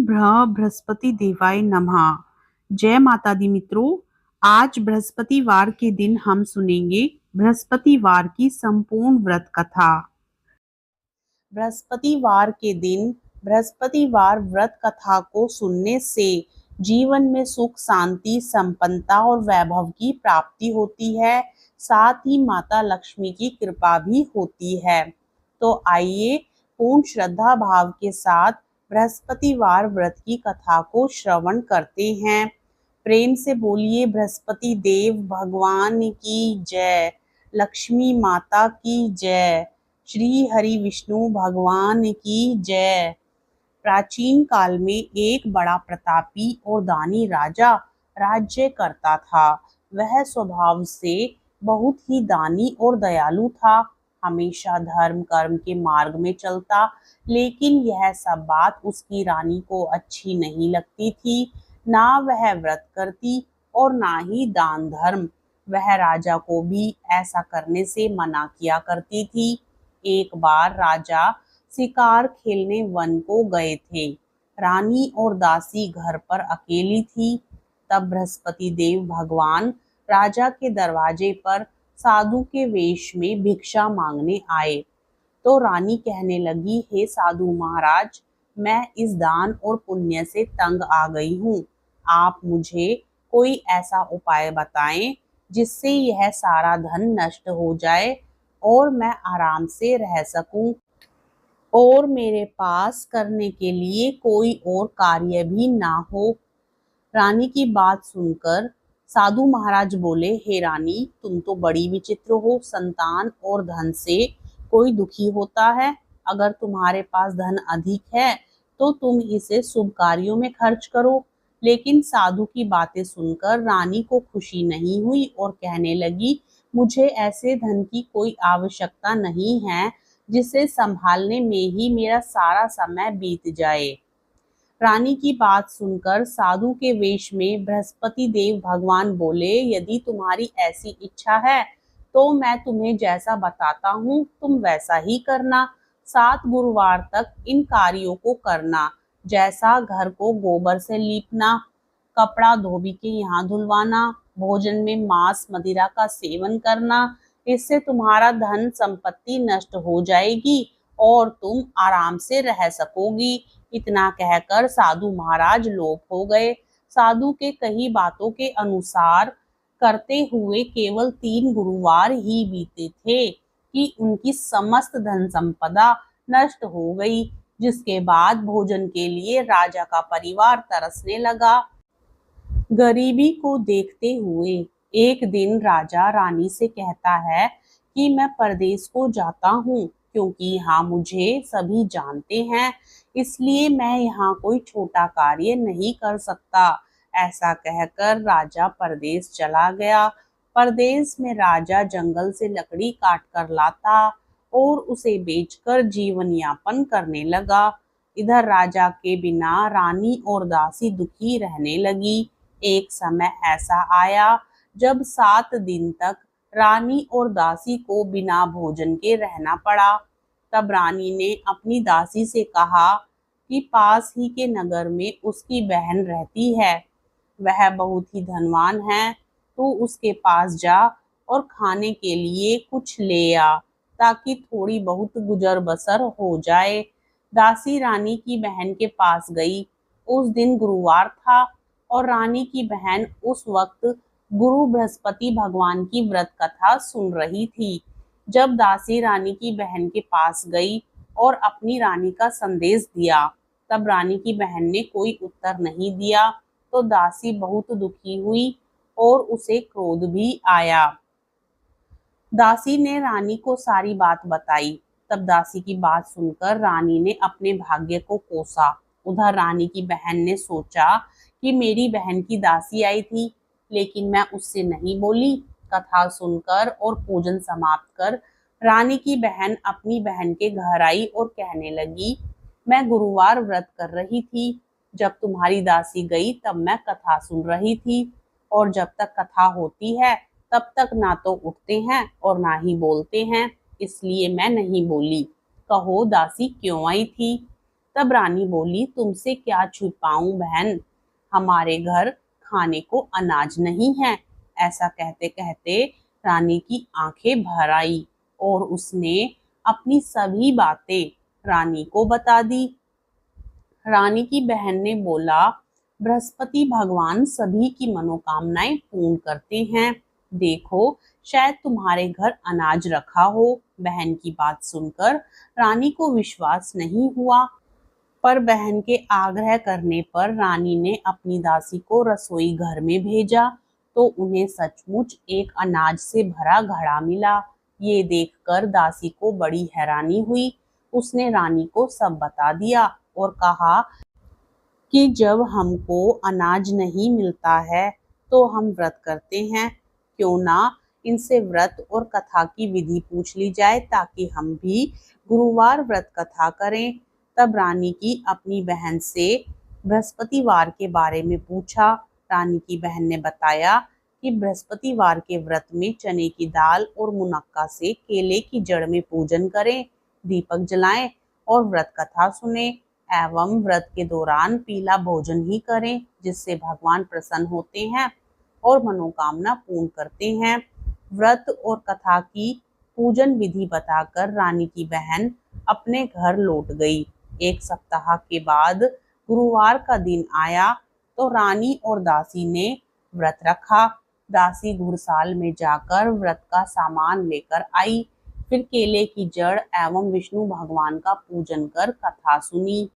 बृहस्पति देवाय नमः। जय माता दी मित्रों। आज बृहस्पतिवार के दिन हम सुनेंगे बृहस्पतिवार की संपूर्ण व्रत कथा। बृहस्पतिवार के दिन बृहस्पतिवार व्रत कथा को सुनने से जीवन में सुख, शांति, संपन्नता और वैभव की प्राप्ति होती है। साथ ही माता लक्ष्मी की कृपा भी होती है। तो आइए पूर्ण श्रद्धा भाव के साथ बृहस्पतिवार व्रत की कथा को श्रवण करते हैं। प्रेम से बोलिए बृहस्पति देव भगवान की जय, लक्ष्मी माता की जय, श्री हरि विष्णु भगवान की जय। प्राचीन काल में एक बड़ा प्रतापी और दानी राजा राज्य करता था। वह स्वभाव से बहुत ही दानी और दयालु था। हमेशा धर्म कर्म के मार्ग में चलता, लेकिन यह सब बात उसकी रानी को अच्छी नहीं लगती थी। ना वह व्रत करती और ना ही दान धर्म। वह राजा को भी ऐसा करने से मना किया करती थी। एक बार राजा शिकार खेलने वन को गए थे। रानी और दासी घर पर अकेली थी। तब बृहस्पति देव भगवान राजा के दरवाजे पर साधु के वेश में भिक्षा मांगने आए। तो रानी कहने लगी, हे साधु महाराज, मैं इस दान और पुण्य से तंग आ गई हूँ। आप मुझे कोई ऐसा उपाय बताएं जिससे यह सारा धन नष्ट हो जाए और मैं आराम से रह सकूं और मेरे पास करने के लिए कोई और कार्य भी ना हो। रानी की बात सुनकर साधु महाराज बोले, हे रानी, तुम तो बड़ी विचित्र हो। संतान और धन से कोई दुखी होता है। अगर तुम्हारे पास धन अधिक है तो तुम इसे शुभ कार्यों में खर्च करो। लेकिन साधु की बातें सुनकर रानी को खुशी नहीं हुई और कहने लगी, मुझे ऐसे धन की कोई आवश्यकता नहीं है जिसे संभालने में ही मेरा सारा समय बीत जाए। रानी की बात सुनकर साधु के वेश में बृहस्पति देव भगवान बोले, यदि तुम्हारी ऐसी इच्छा है तो मैं तुम्हें जैसा बताता हूँ तुम वैसा ही करना। 7 गुरुवार तक इन कार्यों को करना, जैसा घर को गोबर से लीपना, कपड़ा धोबी के यहाँ धुलवाना, भोजन में मांस मदिरा का सेवन करना। इससे तुम्हारा धन संपत्ति नष्ट हो जाएगी और तुम आराम से रह सकोगी। इतना कहकर साधु महाराज लोप हो गए। साधु के कई बातों के अनुसार करते हुए केवल 3 गुरुवार ही बीते थे कि उनकी समस्त धन संपदा नष्ट हो गई। जिसके बाद भोजन के लिए राजा का परिवार तरसने लगा। गरीबी को देखते हुए एक दिन राजा रानी से कहता है कि मैं परदेश को जाता हूँ, क्योंकि यहाँ मुझे सभी जानते हैं, इसलिए मैं यहाँ कोई छोटा कार्य नहीं कर सकता। ऐसा कहकर राजा परदेश चला गया। परदेश में राजा जंगल से लकड़ी काट कर लाता और उसे बेचकर जीवन यापन करने लगा। इधर राजा के बिना रानी और दासी दुखी रहने लगी। एक समय ऐसा आया जब 7 दिन तक रानी और दासी को बिना भोजन के रहना पड़ा। तब रानी ने अपनी दासी से कहा कि पास ही के नगर में उसकी बहन रहती है, वह बहुत ही धनवान है, तो उसके पास जा और खाने के लिए कुछ ले आ, ताकि थोड़ी बहुत गुजर बसर हो जाए। दासी रानी की बहन के पास गई। उस दिन गुरुवार था और रानी की बहन उस वक्त गुरु बृहस्पति भगवान की व्रत कथा सुन रही थी। जब दासी रानी की बहन के पास गई और अपनी रानी का संदेश दिया, तब रानी की बहन ने कोई उत्तर नहीं दिया, तो दासी बहुत दुखी हुई और उसे क्रोध भी आया। दासी ने रानी को सारी बात बताई। तब दासी की बात सुनकर रानी ने अपने भाग्य को कोसा। उधर रानी की बहन ने सोचा कि मेरी बहन की दासी आई थी, लेकिन मैं उससे नहीं बोली। कथा सुनकर और पूजन समाप्त कर रानी की बहन अपनी बहन के घर आई और कहने लगी, मैं गुरुवार व्रत कर रही थी। जब तुम्हारी दासी गई तब मैं कथा सुन रही थी, और जब तक कथा होती है तब तक ना तो उठते हैं और ना ही बोलते हैं, इसलिए मैं नहीं बोली। कहो दासी क्यों आई थी? तब रानी बोली, तुमसे क्या छुपाऊं बहन, हमारे घर खाने को अनाज नहीं है। ऐसा कहते कहते रानी की आंखें भर आई और उसने अपनी सभी बातें रानी को बता दी। रानी की बहन ने बोला, बृहस्पति भगवान सभी की मनोकामनाएं पूर्ण करते हैं। देखो, शायद तुम्हारे घर अनाज रखा हो। बहन की बात सुनकर रानी को विश्वास नहीं हुआ, पर बहन के आग्रह करने पर रानी ने अपनी दासी को रसोई घर में भेजा तो उन्हें सचमुच एक अनाज से भरा घड़ा मिला। ये देखकर दासी को बड़ी हैरानी हुई। उसने रानी को सब बता दिया और कहा कि जब हमको अनाज नहीं मिलता है तो हम व्रत करते हैं। क्यों ना इनसे व्रत और कथा की विधि पूछ ली जाए ताकि हम भी गुरुवार व्रत कथा करें। तब रानी की अपनी बहन से बृहस्पतिवार के बारे में पूछा। रानी की बहन ने बताया कि बृहस्पतिवार के व्रत में चने की दाल और मुनक्का से केले की जड़ में पूजन करें, दीपक जलाएं और व्रत कथा सुने एवं व्रत के दौरान पीला भोजन ही करें, जिससे भगवान प्रसन्न होते हैं और मनोकामना पूर्ण करते हैं। व्रत और कथा की पूजन विधि बताकर रानी की बहन अपने घर लौट गई। एक सप्ताह के बाद गुरुवार का दिन आया तो रानी और दासी ने व्रत रखा। दासी घुड़साल में जाकर व्रत का सामान लेकर आई, फिर केले की जड़ एवं विष्णु भगवान का पूजन कर कथा सुनी।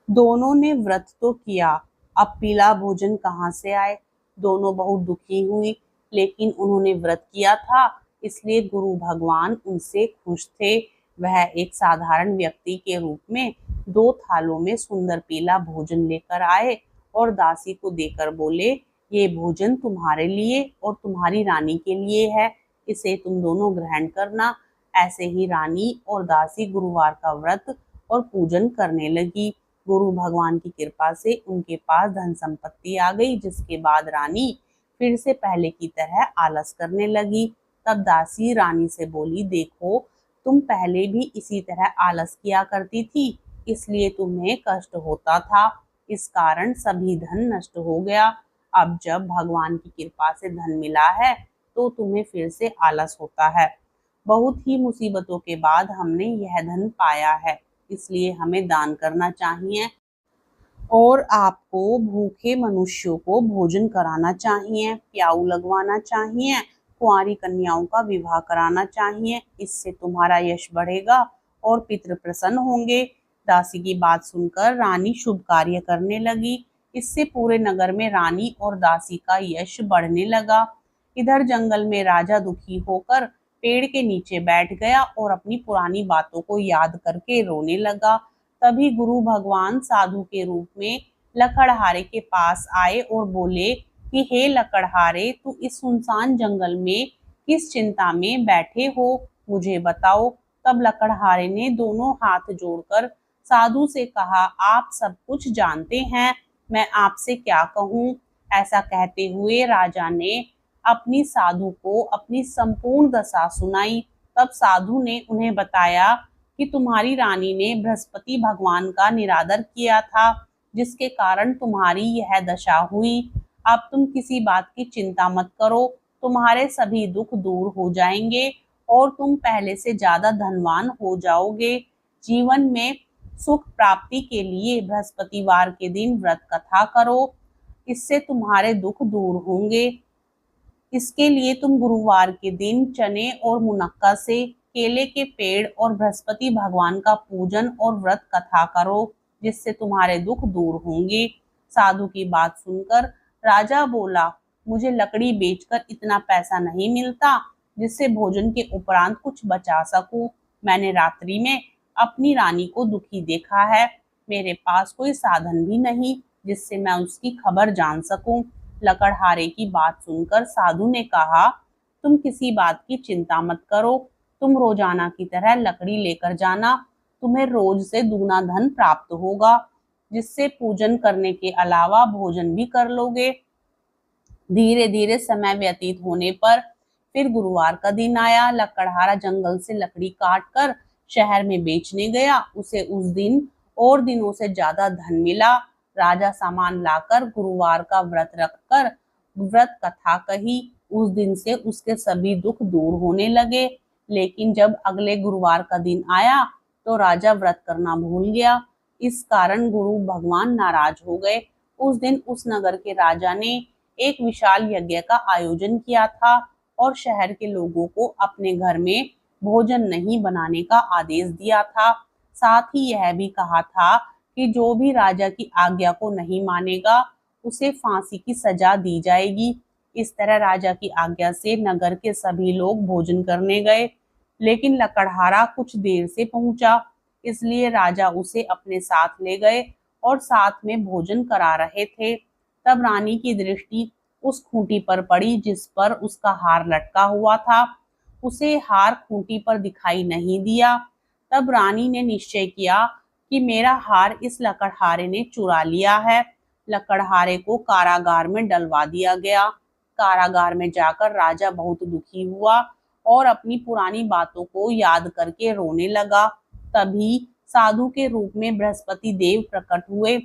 दोनों ने व्रत तो किया, अब पीला भोजन कहाँ से आए। दोनों बहुत दुखी हुई, लेकिन उन्होंने व्रत किया था इसलिए गुरु भगवान उनसे खुश थे। वह एक साधारण व्यक्ति के रूप में 2 थालों में सुंदर पीला भोजन लेकर आए और दासी को देकर बोले, ये भोजन तुम्हारे लिए और तुम्हारी रानी के लिए है, इसे तुम दोनों ग्रहण करना। ऐसे ही रानी और दासी गुरुवार का व्रत और पूजन करने लगी। गुरु भगवान की कृपा से उनके पास धन संपत्ति आ गई, जिसके बाद रानी फिर से पहले की तरह आलस करने लगी। तब दासी रानी से बोली, देखो, तुम पहले भी इसी तरह आलस किया करती थी, इसलिए तुम्हें कष्ट होता था, इस कारण सभी धन नष्ट हो गया। अब जब भगवान की कृपा से धन मिला है तो तुम्हें फिर से आलस होता है। बहुत ही मुसीबतों के बाद हमने यह धन पाया है, इसलिए हमें दान करना चाहिए और आपको भूखे मनुष्यों को भोजन कराना चाहिए, प्याऊ लगवाना चाहिए, कुंवारी कन्याओं का विवाह कराना चाहिए। इससे तुम्हारा यश बढ़ेगा और पितृ प्रसन्न होंगे। दासी की बात सुनकर रानी शुभ कार्य करने लगी। इससे पूरे नगर में रानी और दासी का यश बढ़ने लगा। इधर जंगल में राजा दुखी होकर पेड़ के नीचे बैठ गया और अपनी पुरानी बातों को याद करके रोने लगा। तभी गुरु भगवान साधु के रूप में लकड़हारे के पास आए और बोले कि हे लकड़हारे, तू इस सुनसान जंगल में किस चिंता में बैठे हो, मुझे बताओ। तब लकड़हारे ने दोनों हाथ जोड़कर साधु से कहा, आप सब कुछ जानते हैं, मैं आपसे क्या कहूँ। ऐसा कहते हुए राजा ने अपनी साधु को अपनी संपूर्ण दशा सुनाई। तब साधु ने उन्हें बताया कि तुम्हारी रानी ने बृहस्पति भगवान का निरादर किया था, जिसके कारण तुम्हारी यह दशा हुई। अब तुम किसी बात की चिंता मत करो, तुम्हारे सभी दुख दूर हो जाएंगे और तुम पहले से ज्यादा धनवान हो जाओगे। जीवन में सुख प्राप्ति के लिए बृहस्पतिवार के दिन व्रत कथा करो, इससे तुम्हारे दुख दूर होंगे। इसके लिए तुम गुरुवार के दिन चने और मुनक्का से, केले के पेड़ और बृहस्पति भगवान का पूजन और व्रत कथा करो, जिससे तुम्हारे दुख दूर होंगे। साधु की बात सुनकर राजा बोला, मुझे लकड़ी बेचकर इतना पैसा नहीं मिलता जिससे भोजन के उपरांत कुछ बचा सकूं। मैंने रात्रि में अपनी रानी को दुखी देखा है, मेरे पास कोई साधन भी नहीं जिससे मैं उसकी खबर जान सकूं। लकड़हारे की बात सुनकर साधु ने कहा, तुम किसी बात की चिंता मत करो, तुम रोजाना की तरह लकड़ी लेकर जाना, तुम्हें रोज से दुगना धन प्राप्त होगा, जिससे पूजन करने के अलावा भोजन भी कर लोगे। धीरे धीरे समय व्यतीत होने पर फिर गुरुवार का दिन आया। लकड़हारा जंगल से लकड़ी काट कर शहर में बेचने गया। उसे उस दिन और दिनों से ज्यादा धन मिला। राजा सामान लाकर गुरुवार का व्रत रखकर व्रत कथा कही। उस दिन से उसके सभी दुख दूर होने लगे। लेकिन जब अगले गुरुवार का दिन आया तो राजा व्रत करना भूल गया। इस कारण गुरु भगवान नाराज हो गए। उस दिन उस नगर के राजा ने एक विशाल यज्ञ का आयोजन किया था और शहर के लोगों को अपने घर में भोजन नहीं बनाने का आदेश दिया था। साथ ही यह भी कहा था कि जो भी राजा की आज्ञा को नहीं मानेगा उसे फांसी की सजा दी जाएगी। इस तरह राजा की आज्ञा से नगर के सभी लोग भोजन करने गए, लेकिन लकड़हारा कुछ देर से पहुंचा, इसलिए राजा उसे अपने साथ ले गए और साथ में भोजन करा रहे थे। तब रानी की दृष्टि उस खूंटी पर पड़ी जिस पर उसका हार लटका हुआ था। उसे हार खूंटी पर दिखाई नहीं दिया। तब रानी ने निश्चय किया कि मेरा हार इस लकड़हारे ने चुरा लिया है। लकड़हारे को कारागार में डलवा दिया गया। कारागार में जाकर राजा बहुत दुखी हुआ और अपनी पुरानी बातों को याद करके रोने लगा। तभी साधु के रूप में बृहस्पति देव प्रकट हुए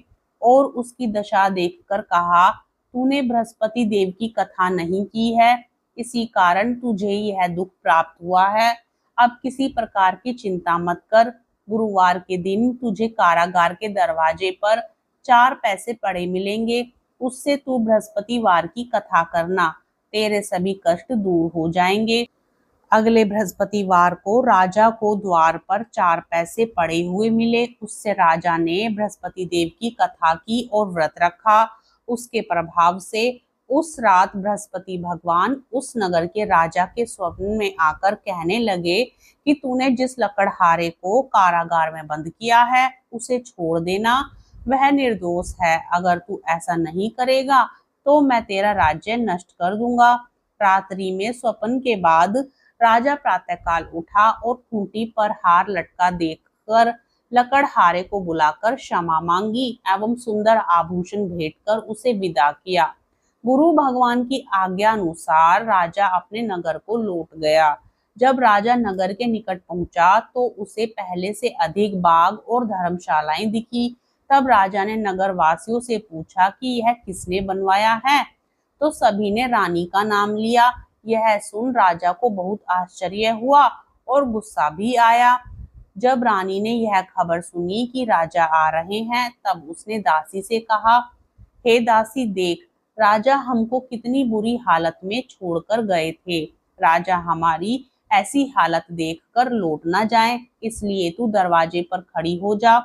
और उसकी दशा देखकर कहा, तूने बृहस्पति देव की कथा नहीं की है, इसी कारण तुझे यह दुख प्राप्त हुआ है। अब किसी प्रकार की चिंता मत कर। गुरुवार के दिन तुझे कारागार के दरवाजे पर 4 पैसे पड़े मिलेंगे, उससे तू बृहस्पतिवार की कथा करना, तेरे सभी कष्ट दूर हो जाएंगे। अगले बृहस्पतिवार को राजा को द्वार पर 4 पैसे पड़े हुए मिले। उससे राजा ने बृहस्पति देव की कथा की और व्रत रखा। उसके प्रभाव से उस रात बृहस्पति भगवान उस नगर के राजा के स्वप्न में आकर कहने लगे कि तूने जिस लकड़हारे को कारागार में बंद किया है उसे छोड़ देना, वह निर्दोष है। अगर तू ऐसा नहीं करेगा तो मैं तेरा राज्य नष्ट कर दूंगा। रात्रि में स्वप्न के बाद राजा प्रातःकाल उठा और खूंटी पर हार लटका देखकर लकड़हारे को बुलाकर क्षमा मांगी एवं सुंदर आभूषण भेंटकर उसे विदा किया। गुरु भगवान की आज्ञा अनुसार राजा अपने नगर को लौट गया। जब राजा नगर के निकट पहुंचा तो उसे पहले से अधिक बाग और धर्मशालाएं दिखी। तब राजा ने नगर वासियों से पूछा कि यह किसने बनवाया है, तो सभी ने रानी का नाम लिया। यह सुन राजा को बहुत आश्चर्य हुआ और गुस्सा भी आया। जब रानी ने यह खबर सुनी कि राजा आ रहे हैं, तब उसने दासी से कहा, हे दासी देख, राजा हमको कितनी बुरी हालत में छोड़कर गए थे। राजा हमारी ऐसी हालत देखकर लौट न जाए, इसलिए तू दरवाजे पर खड़ी हो जा।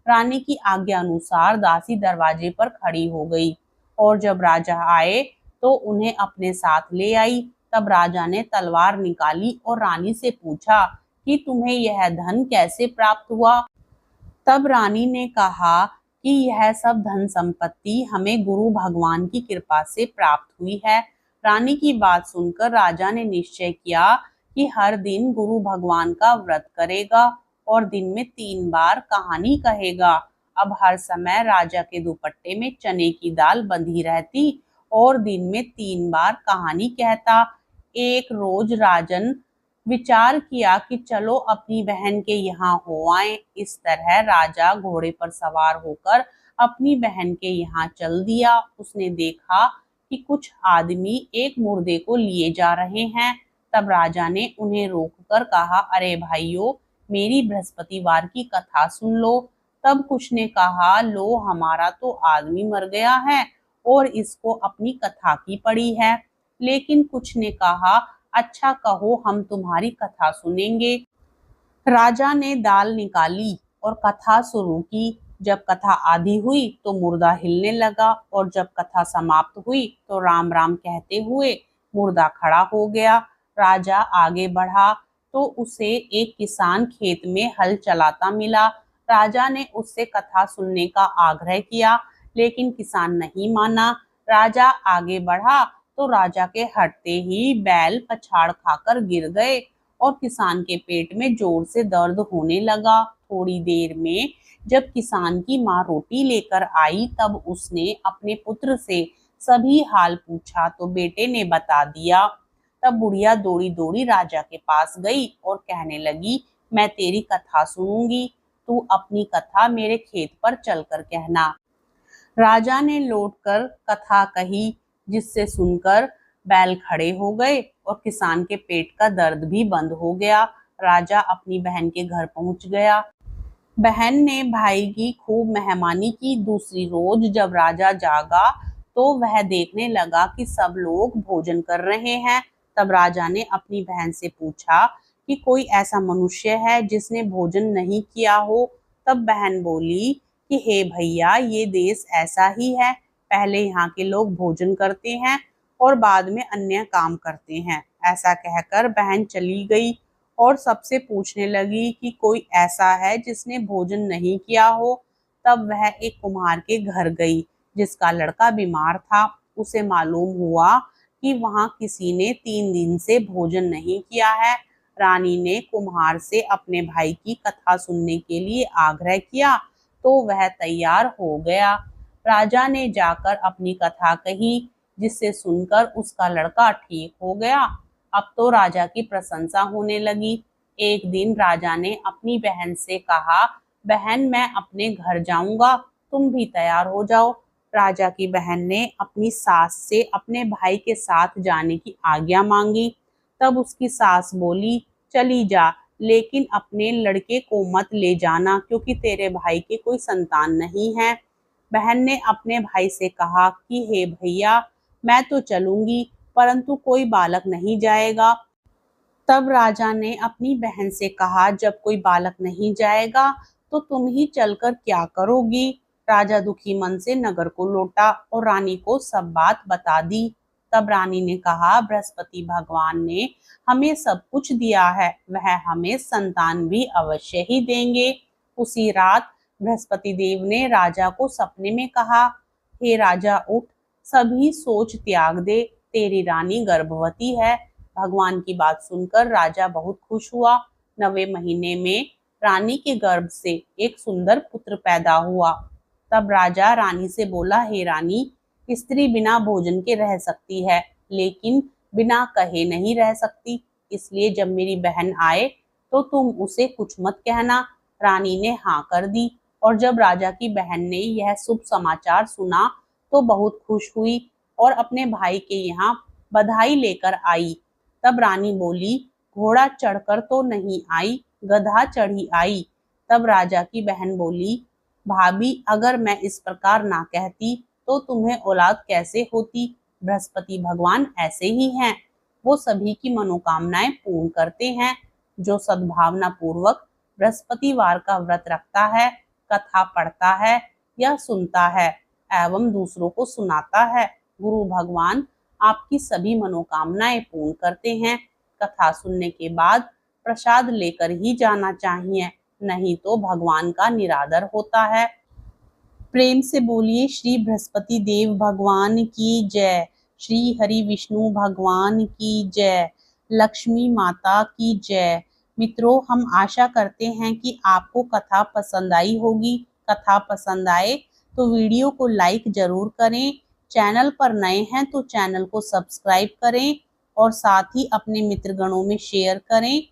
रानी की आज्ञा अनुसार दासी दरवाजे पर खड़ी हो गई और जब राजा आए तो उन्हें अपने साथ ले आई। तब राजा ने तलवार निकाली और रानी से पूछा कि तुम्हें यह धन कैसे प्राप्त हुआ। तब रानी ने कहा कि यह सब धन संपत्ति हमें गुरु भगवान की कृपा से प्राप्त हुई है। रानी की बात सुनकर राजा ने निश्चय किया कि हर दिन गुरु भगवान का व्रत करेगा और दिन में 3 बार कहानी कहेगा। अब हर समय राजा के दुपट्टे में चने की दाल बंधी रहती और दिन में 3 बार कहानी कहता। एक रोज राजन विचार किया कि चलो अपनी बहन के यहाँ हो आए। इस तरह राजा घोड़े पर सवार होकर अपनी बहन के यहाँ चल दिया। उसने देखा कि कुछ आदमी एक मुर्दे को लिए जा रहे हैं। तब राजा ने उन्हें रोककर कहा, अरे भाइयों, मेरी बृहस्पतिवार की कथा सुन लो। तब कुछ ने कहा, लो, हमारा तो आदमी मर गया है और इसको अपनी कथा की पड़ी है। लेकिन कुछ ने कहा, अच्छा कहो, हम तुम्हारी कथा सुनेंगे। राजा ने दाल निकाली और कथा शुरू की। जब कथा आधी हुई तो मुर्दा हिलने लगा और जब कथा समाप्त हुई तो राम राम कहते हुए मुर्दा खड़ा हो गया। राजा आगे बढ़ा तो उसे एक किसान खेत में हल चलाता मिला। राजा ने उससे कथा सुनने का आग्रह किया, लेकिन किसान नहीं माना। राजा आगे बढ़ा तो राजा के हटते ही बैल पछाड़ खाकर गिर गए और किसान के पेट में जोर से दर्द होने लगा। थोड़ी देर में जब किसान की माँ रोटी लेकर आई तब उसने अपने पुत्र से सभी हाल पूछा तो बेटे ने बता दिया। तब बुढ़िया दौड़ी दौड़ी राजा के पास गई और कहने लगी, मैं तेरी कथा सुनूंगी। तू अपनी कथा मेरे खेत पर चलकर कहना। राजा ने लौटकर कथा कही, जिससे सुनकर बैल खड़े हो गए और किसान के पेट का दर्द भी बंद हो गया। राजा अपनी बहन के घर पहुंच गया। बहन ने भाई की खूब मेहमानी की। दूसरी रोज जब राजा जागा तो वह देखने लगा कि सब लोग भोजन कर रहे हैं। तब राजा ने अपनी बहन से पूछा कि कोई ऐसा मनुष्य है जिसने भोजन नहीं किया हो। तब बहन बोली कि हे भैया, ये देश ऐसा ही है। पहले यहाँ के लोग भोजन करते हैं और बाद में अन्य काम करते हैं। ऐसा कहकर बहन चली गई और सबसे पूछने लगी कि कोई ऐसा है जिसने भोजन नहीं किया हो। तब वह एक कुम्हार के घर गई, जिसका लड़का बीमार था। उसे मालूम हुआ कि वहां किसी ने 3 दिन से भोजन नहीं किया है। रानी ने कुम्हार से अपने भाई की कथा सुनने के लिए आग्रह किया तो वह तैयार हो गया। राजा ने जाकर अपनी कथा कही, जिससे सुनकर उसका लड़का ठीक हो गया। अब तो राजा की प्रशंसा होने लगी। एक दिन राजा ने अपनी बहन से कहा, बहन, मैं अपने घर जाऊंगा, तुम भी तैयार हो जाओ। राजा की बहन ने अपनी सास से अपने भाई के साथ जाने की आज्ञा मांगी। तब उसकी सास बोली, चली जा, लेकिन अपने लड़के को मत ले जाना, क्योंकि तेरे भाई के कोई संतान नहीं है। बहन ने अपने भाई से कहा कि हे भैया, मैं तो चलूंगी, परंतु कोई बालक नहीं जाएगा। तब राजा ने अपनी बहन से कहा, जब कोई बालक नहीं जाएगा तो तुम ही चलकर क्या करोगी। राजा दुखी मन से नगर को लौटा और रानी को सब बात बता दी। तब रानी ने कहा, बृहस्पति भगवान ने हमें सब कुछ दिया है, वह हमें संतान भी अवश्य ही देंगे। उसी रात बृहस्पति देव ने राजा को सपने में कहा, हे राजा, उठ, सभी सोच त्याग दे, तेरी रानी गर्भवती है। भगवान की बात सुनकर राजा बहुत खुश हुआ। 9वें महीने में रानी के गर्भ से एक सुंदर पुत्र पैदा हुआ। तब राजा रानी से बोला, हे रानी, स्त्री बिना भोजन के रह सकती है, लेकिन बिना कहे नहीं रह सकती। इसलिए जब मेरी बहन आए तो तुम उसे कुछ मत कहना। रानी ने हाँ कर दी और जब राजा की बहन ने यह शुभ समाचार सुना तो बहुत खुश हुई और अपने भाई के यहाँ बधाई लेकर आई। तब रानी बोली, घोड़ा चढ़कर तो नहीं आई, गधा चढ़ी आई। तब राजा की बहन बोली, भाभी, अगर मैं इस प्रकार ना कहती तो तुम्हें औलाद कैसे होती। बृहस्पति भगवान ऐसे ही हैं, वो सभी की मनोकामनाएं पूर्ण करते हैं। जो सद्भावना पूर्वक बृहस्पतिवार का व्रत रखता है, कथा पढ़ता है या सुनता है एवं दूसरों को सुनाता है, गुरु भगवान आपकी सभी मनोकामनाएं पूर्ण करते हैं। कथा सुनने के बाद प्रसाद लेकर ही जाना चाहिए, नहीं तो भगवान का निरादर होता है। प्रेम से बोलिए श्री बृहस्पति देव भगवान की जय, श्री हरि विष्णु भगवान की जय, लक्ष्मी माता की जय। मित्रों, हम आशा करते हैं कि आपको कथा पसंद आई होगी। कथा पसंद आए तो वीडियो को लाइक जरूर करें। चैनल पर नए हैं तो चैनल को सब्सक्राइब करें और साथ ही अपने मित्रगणों में शेयर करें।